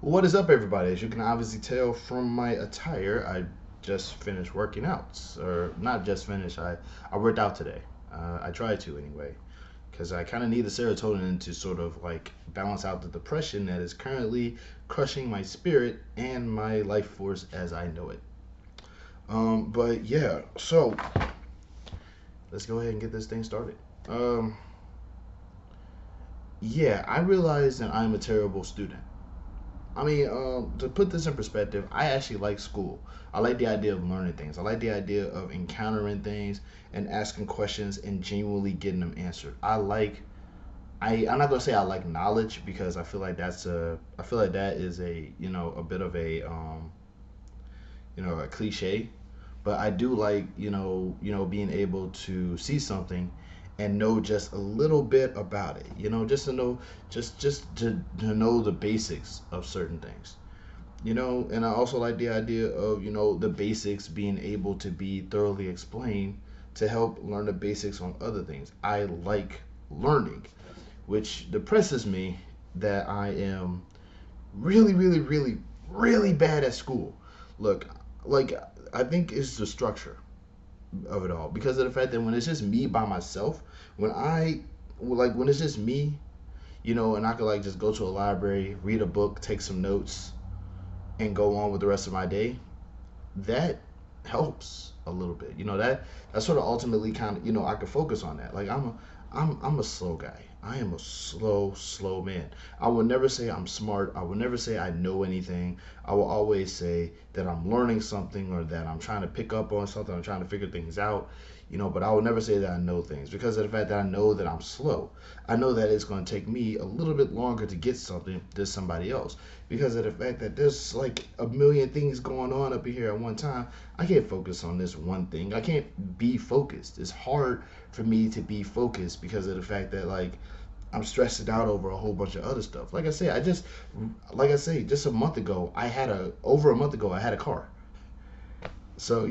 What is up, everybody? As you can obviously tell from my attire, I just finished working out. Or not just finished, I worked out today. I tried to anyway, because I kind of need the serotonin to sort of like balance out the depression that is currently crushing my spirit and my life force as I know it. But yeah, so let's go ahead and get this thing started. Um, yeah, I realize that I'm a terrible student. To put this in perspective, I actually like school. I like the idea of learning things. I like the idea of encountering things and asking questions and genuinely getting them answered. I'm not gonna say I like knowledge because I feel like that is a bit of a cliche, but I do like being able to see something and know just a little bit about it. Just to know just to know the basics of certain things. And I also like the idea of the basics being able to be thoroughly explained to help learn the basics on other things. I like learning, which depresses me that I am really, really, really, really bad at school. Look, like I think it's the structure of it all because of the fact that when it's just me by myself, when I when it's just me, and I could like just go to a library, read a book, take some notes, and go on with the rest of my day, that helps a little bit. That sort of ultimately kind of I can focus on that. Like I'm a slow guy. I am a slow man. I will never say I'm smart. I will never say I know anything. I will always say that I'm learning something or that I'm trying to pick up on something. I'm trying to figure things out. But I will never say that I know things because of the fact that I know that I'm slow. I know that it's going to take me a little bit longer to get something than somebody else because of the fact that there's like a million things going on up here at one time. I can't focus on this one thing. I can't be focused. It's hard for me to be focused because of the fact that like I'm stressing out over a whole bunch of other stuff. Like I say, just over a month ago I had a car. So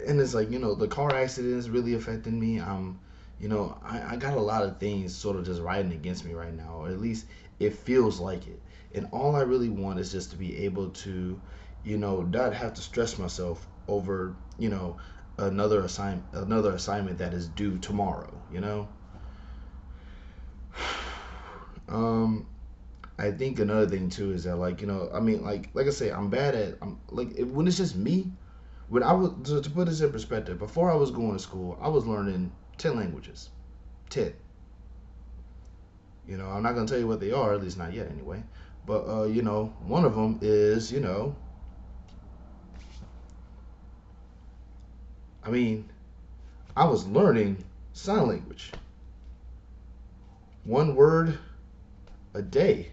and it's like the car accident is really affecting me. I got a lot of things sort of just riding against me right now, or at least it feels like it. And all I really want is just to be able to not have to stress myself over another assignment that is due tomorrow. um I think another thing too is that like I say, I'm bad at I'm like when it's just me. When I was to put this in perspective, before I was going to school, I was learning 10 languages. 10. I'm not gonna tell you what they are, at least not yet, anyway. But one of them is I mean, I was learning sign language, one word a day.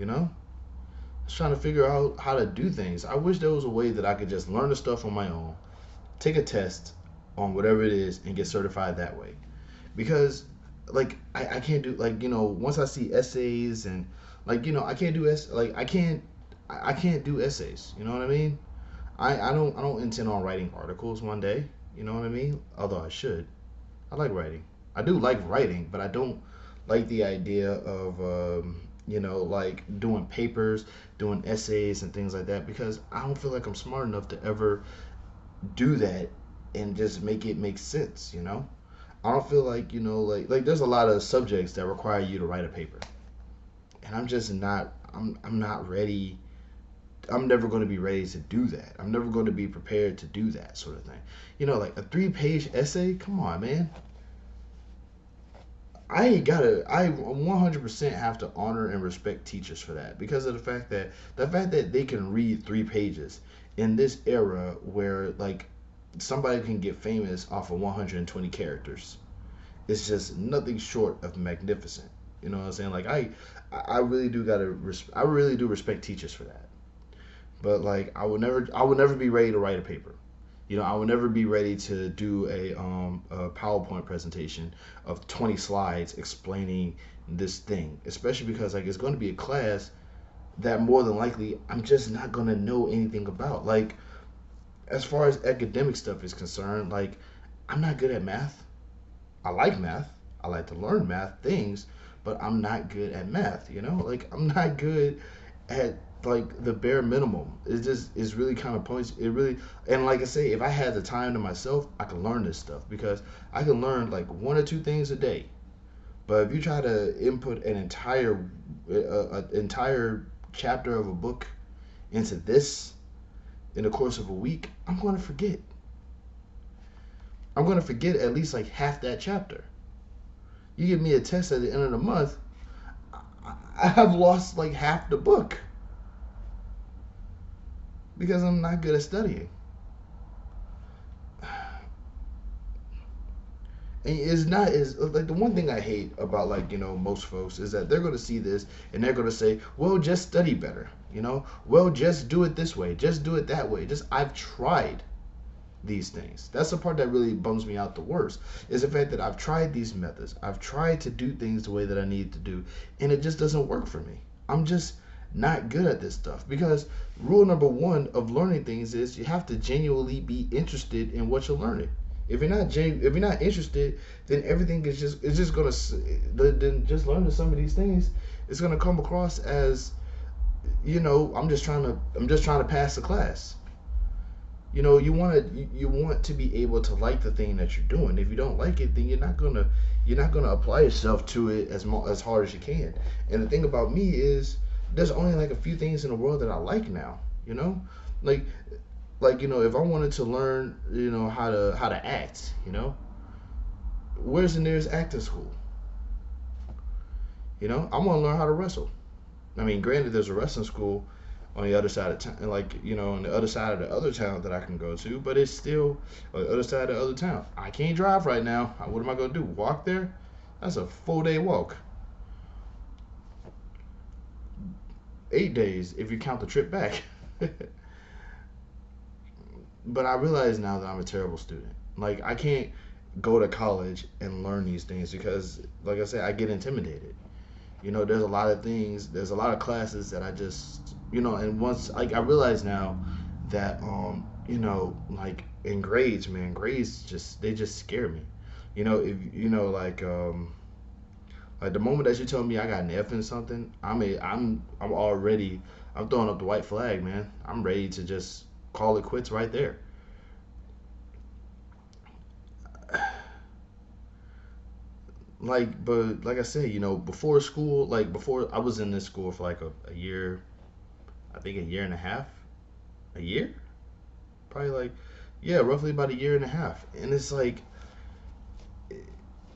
I was trying to figure out how to do things. I wish there was a way that I could just learn the stuff on my own, take a test on whatever it is, and get certified that way. Because like I can't do like once I see essays and I can't do I can't do essays. You know what I mean? I don't intend on writing articles one day. You know what I mean? Although I should. I like writing. I do like writing, but I don't like the idea of like doing papers, doing essays and things like that because I don't feel like I'm smart enough to ever do that and just make it make sense. I don't feel like like there's a lot of subjects that require you to write a paper, and I'm just not. I'm not ready. I'm never going to be ready to do that. I'm never going to be prepared to do that sort of thing. Like a 3-page essay. Come on, man. I 100% have to honor and respect teachers for that because of the fact that they can read 3 pages in this era where like somebody can get famous off of 120 characters. It's just nothing short of magnificent. You know what I'm saying? Like I really do I really do respect teachers for that. But like I would never be ready to write a paper. I would never be ready to do a PowerPoint presentation of 20 slides explaining this thing, especially because like it's going to be a class that more than likely I'm just not going to know anything about. Like as far as academic stuff is concerned, like I'm not good at math. I like math, I like to learn math things, but I'm not good at math. Like I'm not good at like the bare minimum. It just is really kind of points. It really and like I say, if I had the time to myself, I could learn this stuff because I can learn like one or two things a day. But if you try to input an entire chapter of a book into this in the course of a week, I'm going to forget. I'm going to forget at least like half that chapter. You give me a test at the end of the month, I have lost like half the book because I'm not good at studying. And it's not is like the one thing I hate about like most folks is that they're going to see this and they're going to say, well, just study better, well, just do it this way, just do it that way. Just I've tried these things. That's the part that really bums me out the worst is the fact that I've tried these methods. I've tried to do things the way that I need to do, and it just doesn't work for me. I'm just not good at this stuff because rule number one of learning things is you have to genuinely be interested in what you're learning. If you're not interested, then everything is just it's just gonna then just learning some of these things. It's gonna come across as I'm just trying to pass the class. You want to be able to like the thing that you're doing. If you don't like it, then you're not gonna apply yourself to it as hard as you can. And the thing about me is there's only like a few things in the world that I like now. Like if I wanted to learn how to act, where's the nearest acting school? I want to learn how to wrestle. I mean, granted, there's a wrestling school on the other side of town, like on the other side of the other town that I can go to, but it's still on the other side of the other town. I can't drive right now. What am I gonna do? Walk there? That's a full day walk. 8 days if you count the trip back. But I realize now that I'm a terrible student. Like I can't go to college and learn these things because, like I said, I get intimidated. There's a lot of things, there's a lot of classes that I just, and once, like, I realize now that, like, in grades, man, grades they just scare me. If, like, the moment that you tell me I got an F in something, I'm already, I'm throwing up the white flag, man. I'm ready to just call it quits right there. But like I said, before school, like, before I was in this school for like a year, I think a year and a half, a year, probably like, yeah, roughly about a year and a half. And it's like,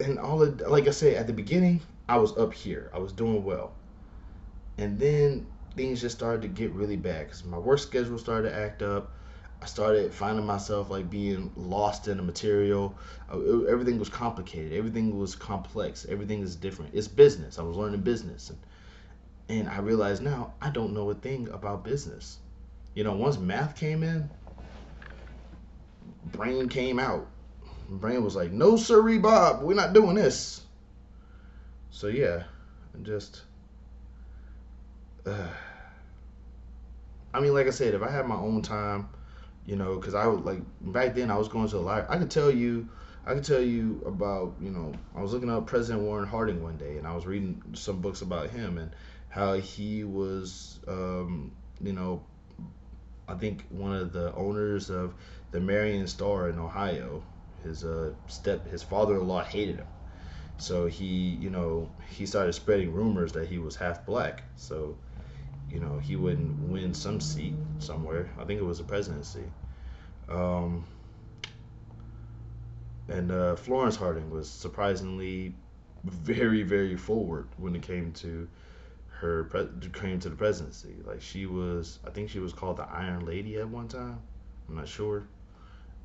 and all of, like I said, at the beginning, I was up here, I was doing well. And then things just started to get really bad because my work schedule started to act up. I started finding myself like being lost in the material. Everything was complicated. Everything was complex. Everything is different. It's business. I was learning business, and I realize now I don't know a thing about business. Once math came in, brain came out. Brain was like, "No, sirree, Bob, we're not doing this." So yeah, just. Uh, I mean, like I said, if I had my own time, because I would like back then I was going to a library. I could tell you about, I was looking up President Warren Harding one day, and I was reading some books about him and how he was, you know, I think one of the owners of the Marion Star in Ohio. His father-in-law hated him, so he started spreading rumors that he was half black. So he wouldn't win some seat somewhere. I think it was a presidency. Um, and Florence Harding was surprisingly very, very forward when it came to the presidency. Like I think she was called the Iron Lady at one time. I'm not sure.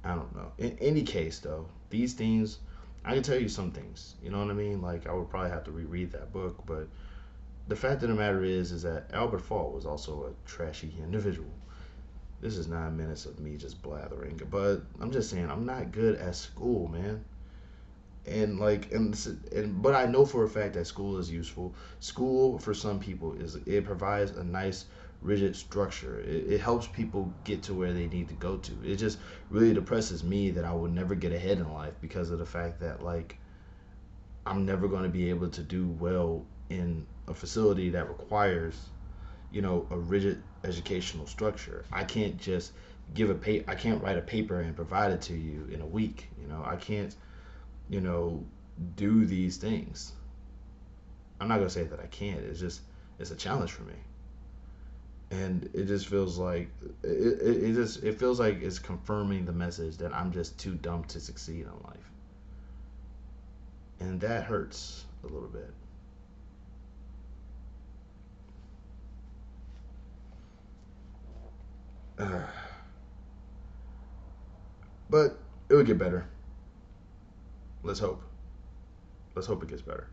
I don't know. In any case, though, these things, I can tell you some things. You know what I mean? Like I would probably have to reread that book, but the fact of the matter is that Albert Fall was also a trashy individual. This is 9 minutes of me just blathering, but I'm just saying I'm not good at school, man. But I know for a fact that school is useful. School for some people it provides a nice rigid structure. It helps people get to where they need to go to. It just really depresses me that I will never get ahead in life because of the fact that, like, I'm never going to be able to do well in a facility that requires, a rigid educational structure. I can't just I can't write a paper and provide it to you in a week. I can't, you know, do these things. I'm not gonna say that I can't. It's a challenge for me, and it just feels like it feels like it's confirming the message that I'm just too dumb to succeed in life, and that hurts a little bit. But it would get better. Let's hope. Let's hope it gets better.